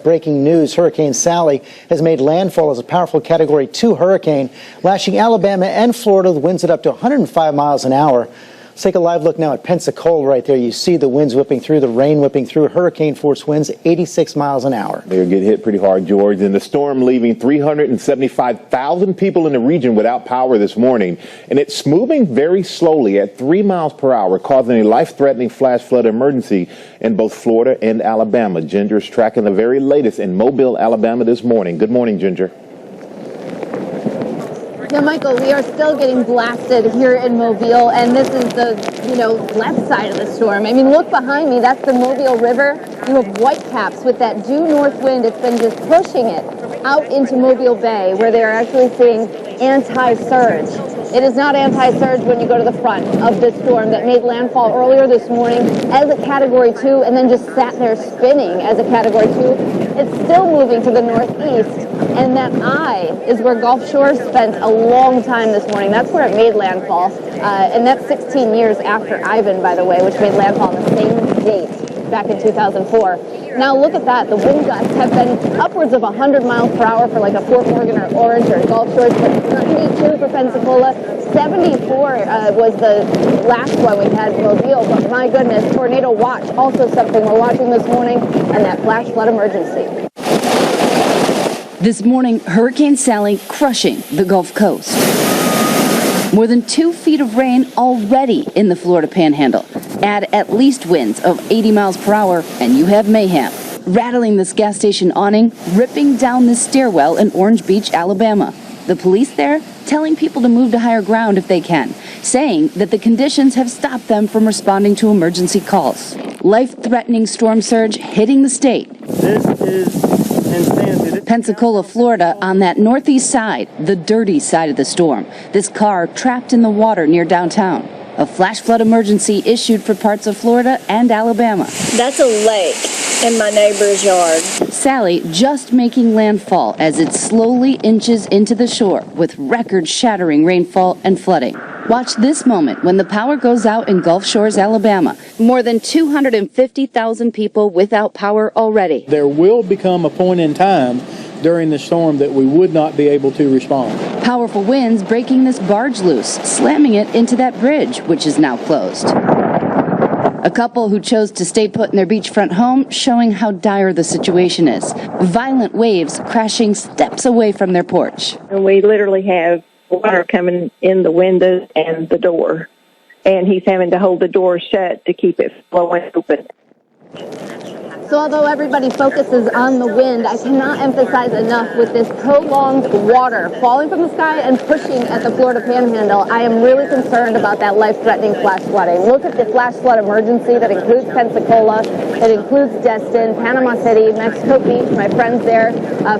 Breaking news, Hurricane Sally has made landfall as a powerful Category 2 hurricane, lashing Alabama and Florida with winds at up to 105 miles an hour. Let's take a live look now at Pensacola right there. You see the winds whipping through, the rain whipping through, hurricane force winds 86 miles an hour. They're getting hit pretty hard, George, and the storm leaving 375,000 people in the region without power this morning. And it's moving very slowly at 3 miles per hour, causing a life-threatening flash flood emergency in both Florida and Alabama. Ginger's tracking the very latest in Mobile, Alabama this morning. Good morning, Ginger. Yeah, Michael, we are still getting blasted here in Mobile, and this is the, left side of the storm. I mean, look behind me. That's the Mobile River. You have whitecaps with that due north wind. It's been just pushing it out into Mobile Bay, where they are actually seeing anti-surge. It is not anti-surge when you go to the front of this storm that made landfall earlier this morning as a Category 2 and then just sat there spinning as a Category 2. It's still moving to the northeast, and that eye is where Gulf Shores spent a long time this morning. That's where it made landfall, and that's 16 years after Ivan, by the way, which made landfall on the same date back in 2004. Now look at that. The wind gusts have been upwards of 100 miles per hour for like a Fort Morgan or Orange or Gulf Shores, but 92 for Pensacola. 74 was the last one we had in Mobile, but my goodness, tornado watch, also something we're watching this morning, and that flash flood emergency. This morning, Hurricane Sally crushing the Gulf Coast. More than 2 feet of rain already in the Florida Panhandle. Add at least winds of 80 miles per hour, and you have mayhem. Rattling this gas station awning, ripping down this stairwell in Orange Beach, Alabama. The police there telling people to move to higher ground if they can, saying that the conditions have stopped them from responding to emergency calls. Life-threatening storm surge hitting the state. This is insanity. Pensacola, Florida, on that northeast side, the dirty side of the storm. This car trapped in the water near downtown. A flash flood emergency issued for parts of Florida and Alabama. That's a lake in my neighbor's yard. Sally just making landfall as it slowly inches into the shore with record-shattering rainfall and flooding. Watch this moment when the power goes out in Gulf Shores, Alabama. More than 250,000 people without power already. There will become a point in time during the storm that we would not be able to respond. Powerful winds breaking this barge loose, slamming it into that bridge, which is now closed. A couple who chose to stay put in their beachfront home showing how dire the situation is. Violent waves crashing steps away from their porch. And we literally have water coming in the windows and the door. And he's having to hold the door shut to keep it flowing open. So although everybody focuses on the wind, I cannot emphasize enough with this prolonged water falling from the sky and pushing at the Florida Panhandle, I am really concerned about that life-threatening flash flooding. Look at the flash flood emergency that includes Pensacola, that includes Destin, Panama City, Mexico Beach, my friends there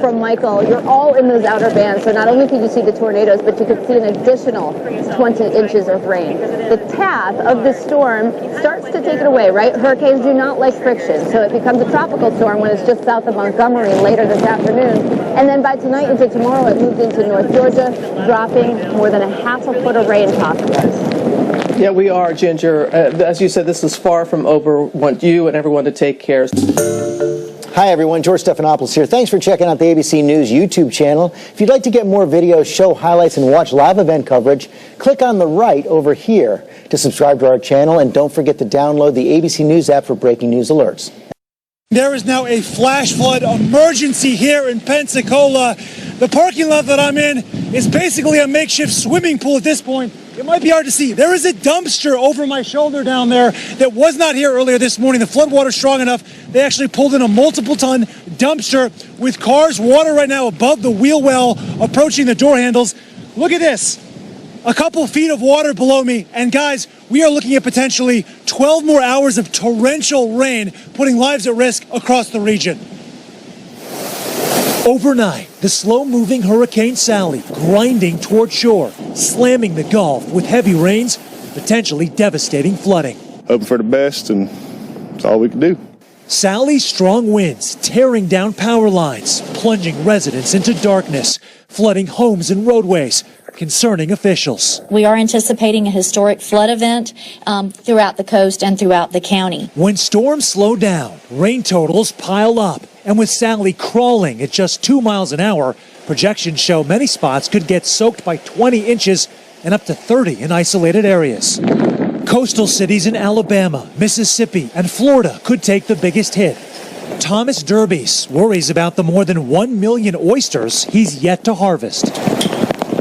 from Michael. You're all in those outer bands, so not only could you see the tornadoes, but you could see an additional 20 inches of rain. The path of the storm starts to take it away, right? Hurricanes do not like friction, so it becomes a tropical storm when it's just south of Montgomery later this afternoon. And then by tonight into tomorrow, it moves into North Georgia, dropping more than a half a foot of rain possible. Yeah, we are, Ginger. As you said, this is far from over. Want you and everyone to take care. Hi, everyone. George Stephanopoulos here. Thanks for checking out the ABC News YouTube channel. If you'd like to get more videos, show highlights, and watch live event coverage, click on the right over here to subscribe to our channel. And don't forget to download the ABC News app for breaking news alerts. There is now a flash flood emergency here in Pensacola. The parking lot that I'm in is basically a makeshift swimming pool at this point. It might be hard to see. There is a dumpster over my shoulder down there that was not here earlier this morning. The floodwater strong enough, they actually pulled in a multiple-ton dumpster with cars, water right now above the wheel well, approaching the door handles. Look at this. A couple feet of water below me, and guys, we are looking at potentially 12 more hours of torrential rain, putting lives at risk across the region. Overnight, the slow-moving Hurricane Sally grinding toward shore, slamming the Gulf with heavy rains, potentially devastating flooding. Hoping for the best, and that's all we can do. Sally's strong winds tearing down power lines, plunging residents into darkness, flooding homes and roadways, concerning officials. We are anticipating a historic flood event throughout the coast and throughout the county. When storms slow down, rain totals pile up. And with Sally crawling at just 2 miles an hour, projections show many spots could get soaked by 20 inches and up to 30 in isolated areas. Coastal cities in Alabama, Mississippi, and Florida could take the biggest hit. Thomas Derbies worries about the more than 1 million oysters he's yet to harvest.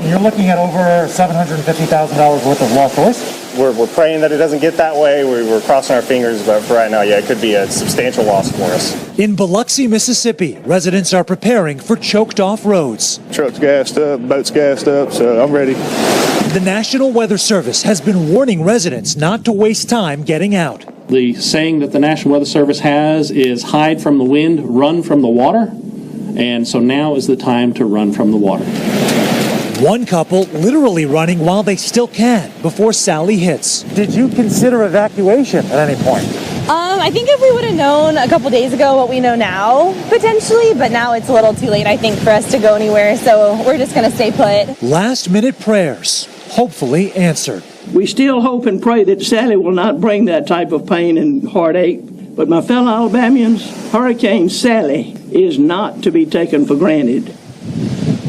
You're looking at over $750,000 worth of lost oysters? We're praying that it doesn't get that way. We're crossing our fingers, but for right now, yeah, it could be a substantial loss for us. In Biloxi, Mississippi, residents are preparing for choked off roads. Truck's gassed up, boat's gassed up, so I'm ready. The National Weather Service has been warning residents not to waste time getting out. The saying that the National Weather Service has is hide from the wind, run from the water. And so now is the time to run from the water. One couple literally running while they still can before Sally hits. Did you consider evacuation at any point? I think if we would have known a couple days ago what we know now, potentially, but now it's a little too late, I think, for us to go anywhere, so we're just going to stay put. Last-minute prayers, hopefully answered. We still hope and pray that Sally will not bring that type of pain and heartache, but my fellow Alabamians, Hurricane Sally is not to be taken for granted.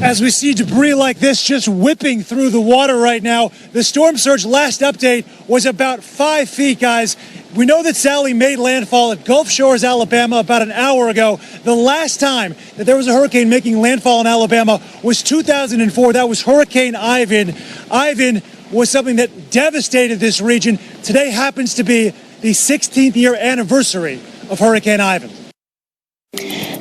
As we see debris like this just whipping through the water right now, the storm surge last update was about 5 feet, guys. We know that Sally made landfall at Gulf Shores, Alabama about an hour ago. The last time that there was a hurricane making landfall in Alabama was 2004. That was Hurricane Ivan. Ivan was something that devastated this region. Today happens to be the 16th year anniversary of Hurricane Ivan.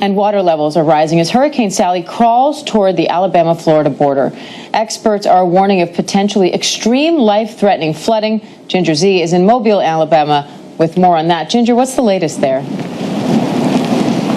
And water levels are rising as Hurricane Sally crawls toward the Alabama-Florida border. Experts are warning of potentially extreme life-threatening flooding. Ginger Z is in Mobile, Alabama, with more on that. Ginger, what's the latest there?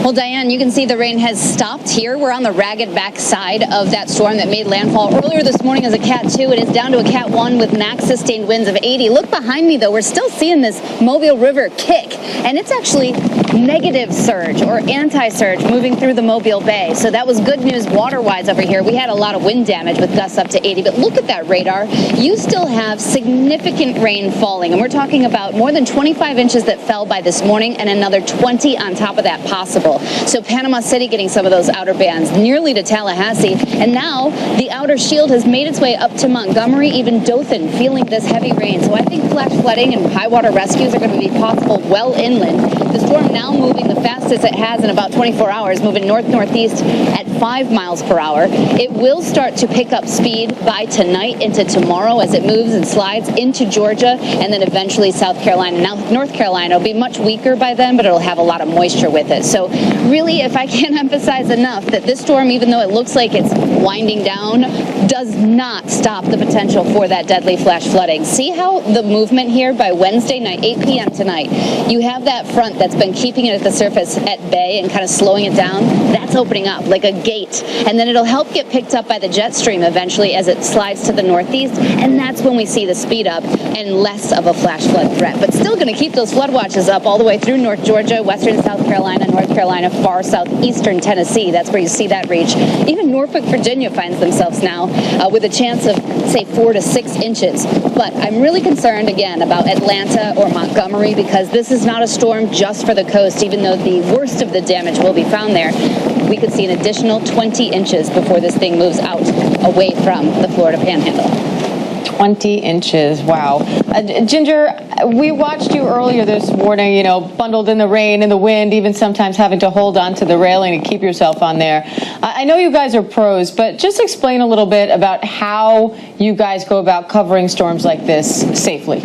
Well, Diane, you can see the rain has stopped here. We're on the ragged backside of that storm that made landfall earlier this morning as a Cat 2. It is down to a Cat 1 with max sustained winds of 80. Look behind me, though. We're still seeing this Mobile River kick, and it's actually negative surge or anti-surge moving through the Mobile Bay. So that was good news water-wise over here. We had a lot of wind damage with gusts up to 80, but look at that radar. You still have significant rain falling, and we're talking about more than 25 inches that fell by this morning and another 20 on top of that possible. So Panama City getting some of those outer bands nearly to Tallahassee, and now the outer shield has made its way up to Montgomery, even Dothan feeling this heavy rain. So I think flash flooding and high water rescues are going to be possible well inland. The storm now moving the fastest it has in about 24 hours, moving north-northeast at 5 miles per hour. It will start to pick up speed by tonight into tomorrow as it moves and slides into Georgia and then eventually South Carolina. Now North Carolina will be much weaker by then, but it'll have a lot of moisture with it. So really, if I can't emphasize enough that this storm, even though it looks like it's winding down, does not stop the potential for that deadly flash flooding. See how the movement here by Wednesday night, 8 p.m. tonight, you have that front that's been keeping it at the surface at bay and kind of slowing it down. That's opening up like a gate. And then it'll help get picked up by the jet stream eventually as it slides to the northeast. And that's when we see the speed up and less of a flash flood threat. But still going to keep those flood watches up all the way through North Georgia, western South Carolina, North Carolina, far southeastern Tennessee. That's where you see that reach. Even Norfolk, Virginia finds themselves now with a chance of, say, 4 to 6 inches. But I'm really concerned, again, about Atlanta or Montgomery because this is not a storm just for the coast, even though the worst of the damage will be found there. We could see an additional 20 inches before this thing moves out away from the Florida Panhandle. 20 inches. Wow. Ginger, we watched you earlier this morning, you know, bundled in the rain and the wind, even sometimes having to hold on to the railing and keep yourself on there. I know you guys are pros, but just explain a little bit about how you guys go about covering storms like this safely.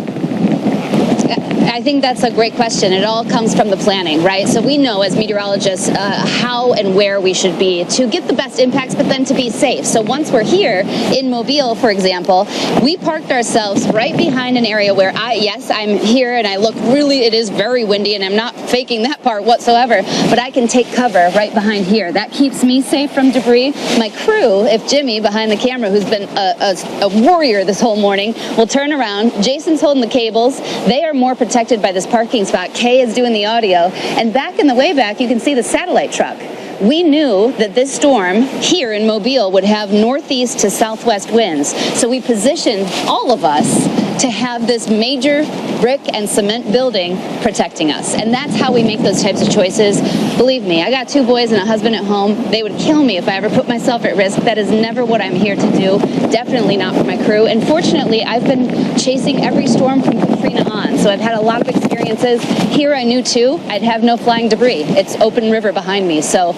I think that's a great question. It all comes from the planning, right? So we know as meteorologists how and where we should be to get the best impacts, but then to be safe. So once we're here in Mobile, for example, we parked ourselves right behind an area where I'm here and I look really, it is very windy and I'm not faking that part whatsoever, but I can take cover right behind here. That keeps me safe from debris. My crew, if Jimmy behind the camera, who's been a warrior this whole morning, will turn around. Jason's holding the cables. They are more protected by this parking spot. Kay is doing the audio. And back in the way back, you can see the satellite truck. we knew that this storm here in Mobile would have northeast to southwest winds. So we positioned all of us to have this major brick and cement building protecting us. And that's how we make those types of choices. Believe me, I got 2 boys and a husband at home. They would kill me if I ever put myself at risk. That is never what I'm here to do. Definitely not for my crew. And fortunately, I've been chasing every storm from Katrina on. So I've had a lot of experiences. Here I knew too, I'd have no flying debris. It's open river behind me. So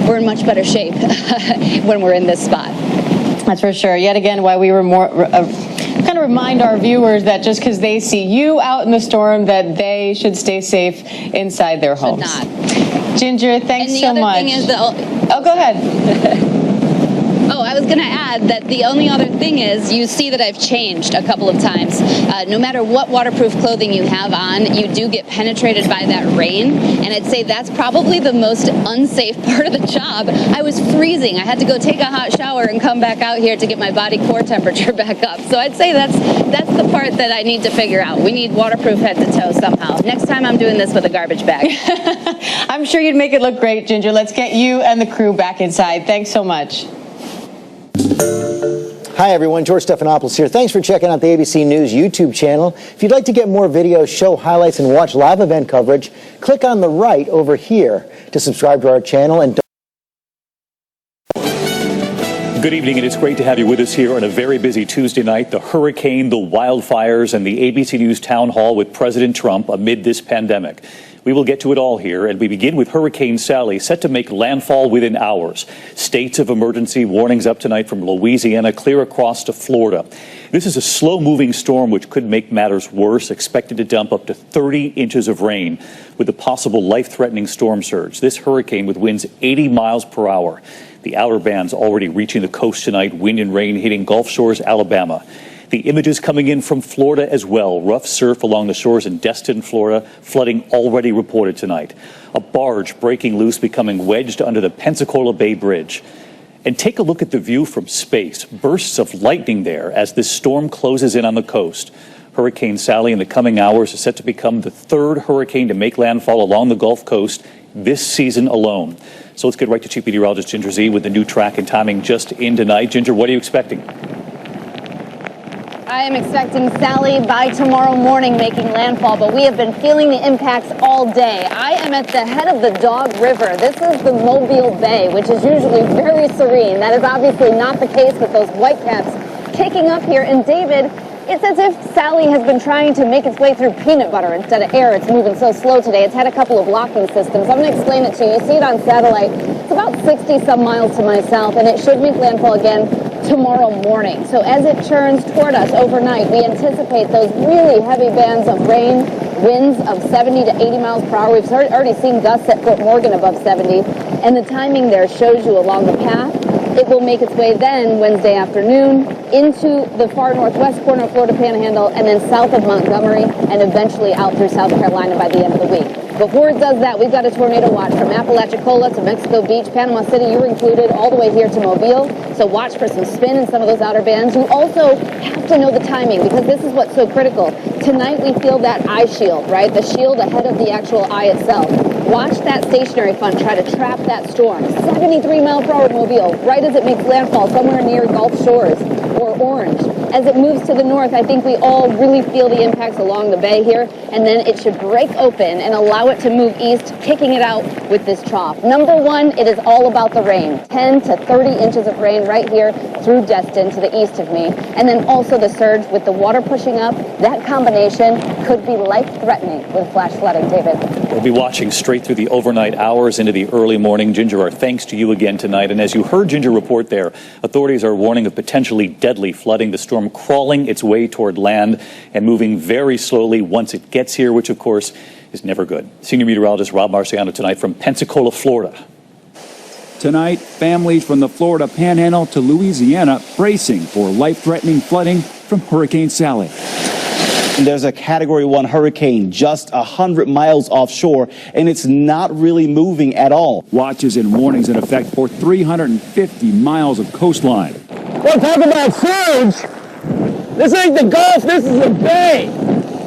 we're in much better shape when we're in this spot. That's for sure. Yet again, why we were more kind of remind our viewers that just because they see you out in the storm, that they should stay safe inside their homes. Should not. Ginger, thanks so much. And the other thing is oh, go ahead. Oh, I was going to add that the only other thing is you see that I've changed a couple of times. No matter what waterproof clothing you have on, you do get penetrated by that rain. And I'd say that's probably the most unsafe part of the job. I was freezing. I had to go take a hot shower and come back out here to get my body core temperature back up. So I'd say that's the part that I need to figure out. We need waterproof head to toe somehow. Next time I'm doing this with a garbage bag. I'm sure you'd make it look great, Ginger. Let's get you and the crew back inside. Thanks so much. Hi, everyone. George Stephanopoulos here. Thanks for checking out the ABC News YouTube channel. If you'd like to get more videos, show highlights, and watch live event coverage, click on the right over here to subscribe to our channel. And Good evening, and it's great to have you with us here on a very busy Tuesday night. The hurricane, the wildfires, and the ABC News town hall with President Trump amid this pandemic. We will get to it all here, and we begin with Hurricane Sally, set to make landfall within hours. States of emergency warnings up tonight from Louisiana clear across to Florida. This is a slow-moving storm which could make matters worse, expected to dump up to 30 inches of rain with a possible life-threatening storm surge. This hurricane with winds 80 miles per hour. The outer bands already reaching the coast tonight, wind and rain hitting Gulf Shores, Alabama. The images coming in from Florida as well. Rough surf along the shores in Destin, Florida. Flooding already reported tonight. A barge breaking loose, becoming wedged under the Pensacola Bay Bridge. And take a look at the view from space. Bursts of lightning there as this storm closes in on the coast. Hurricane Sally in the coming hours is set to become the 3rd hurricane to make landfall along the Gulf Coast this season alone. So let's get right to Chief Meteorologist Ginger Z with the new track and timing just in tonight. Ginger, what are you expecting? I am expecting Sally by tomorrow morning making landfall, but we have been feeling the impacts all day. I am at the head of the Dog River. This is the Mobile Bay, which is usually very serene. That is obviously not the case with those whitecaps kicking up here. And David, it's as if Sally has been trying to make its way through peanut butter instead of air. It's moving so slow today. It's had a couple of locking systems. I'm going to explain it to you. You see it on satellite. It's about 60-some miles to my south, and it should make landfall again tomorrow morning. So as it churns toward us overnight, we anticipate those really heavy bands of rain, winds of 70 to 80 miles per hour. We've already seen gusts at Fort Morgan above 70, and the timing there shows you along the path. It will make its way then Wednesday afternoon into the far northwest corner of Florida Panhandle and then south of Montgomery and eventually out through South Carolina by the end of the week. Before it does that, we've got a tornado watch from Apalachicola to Mexico Beach, Panama City, you're included, all the way here to Mobile. So watch for some spin in some of those outer bands. You also have to know the timing because this is what's so critical. Tonight we feel that eye shield, right? The shield ahead of the actual eye itself. Watch that stationary front try to trap that storm. 73 mile per hour Mobile, right as it makes landfall somewhere near Gulf Shores or Orange. As it moves to the north, I think we all really feel the impacts along the bay here, and then it should break open and allow it to move east, kicking it out with this trough. Number one, it is all about the rain. 10 to 30 inches of rain right here through Destin to the east of me. And then also the surge with the water pushing up. That combination could be life-threatening with flash flooding, David. We'll be watching straight through the overnight hours into the early morning. Ginger, our thanks to you again tonight. And as you heard Ginger report there, authorities are warning of potentially deadly flooding. The storm crawling its way toward land and moving very slowly once it gets here, which of course is never good. Senior meteorologist Rob Marciano tonight from Pensacola, Florida. Tonight, families from the Florida Panhandle to Louisiana bracing for life-threatening flooding from Hurricane Sally. There's a Category 1 hurricane just 100 miles offshore, and it's not really moving at all. Watches and warnings in effect for 350 miles of coastline. Well, talk about surge. This ain't the Gulf, this is the Bay.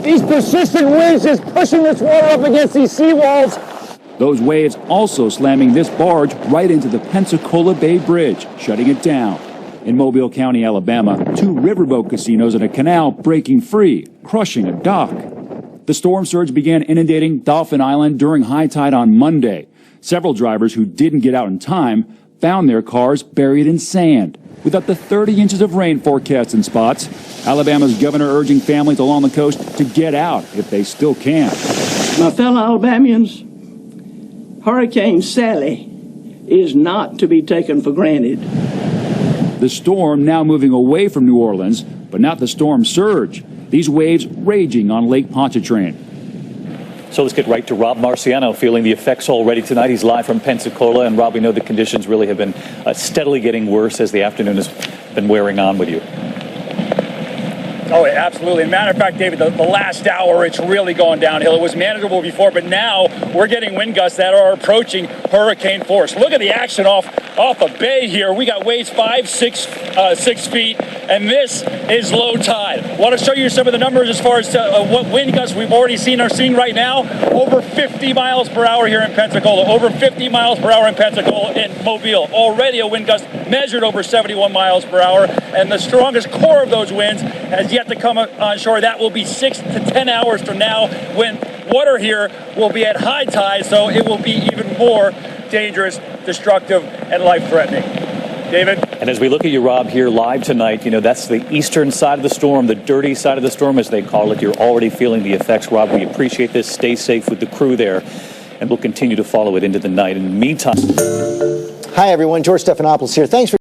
These persistent winds just pushing this water up against these seawalls. Those waves also slamming this barge right into the Pensacola Bay Bridge, shutting it down. In Mobile County, Alabama, 2 riverboat casinos and a canal breaking free, crushing a dock. The storm surge began inundating Dauphin Island during high tide on Monday. Several drivers who didn't get out in time found their cars buried in sand. With up to 30 inches of rain forecast in spots, Alabama's governor urging families along the coast to get out if they still can. My fellow Alabamians, Hurricane Sally is not to be taken for granted. The storm now moving away from New Orleans, but not the storm surge. These waves raging on Lake Pontchartrain. So let's get right to Rob Marciano, feeling the effects already tonight. He's live from Pensacola. And Rob, we know the conditions really have been steadily getting worse as the afternoon has been wearing on with you. Oh, absolutely. Matter of fact, David, the last hour, it's really going downhill. It was manageable before, but now we're getting wind gusts that are approaching hurricane force. Look at the action off the bay here. We got waves 6 feet, and this is low tide. Want to show you some of the numbers as far as what wind gusts we've already seen are seeing right now. Over 50 miles per hour here in Pensacola. Over 50 miles per hour in Pensacola and Mobile. Already a wind gust measured over 71 miles per hour, and the strongest core of those winds has yet to come on shore. That will be 6 to 10 hours from now when water here will be at high tide, so it will be even more dangerous, destructive, and life-threatening. David? And as we look at you, Rob, here live tonight, that's the eastern side of the storm, the dirty side of the storm, as they call it. You're already feeling the effects, Rob. We appreciate this. Stay safe with the crew there, and we'll continue to follow it into the night. In the meantime... Hi, everyone. George Stephanopoulos here. Thanks for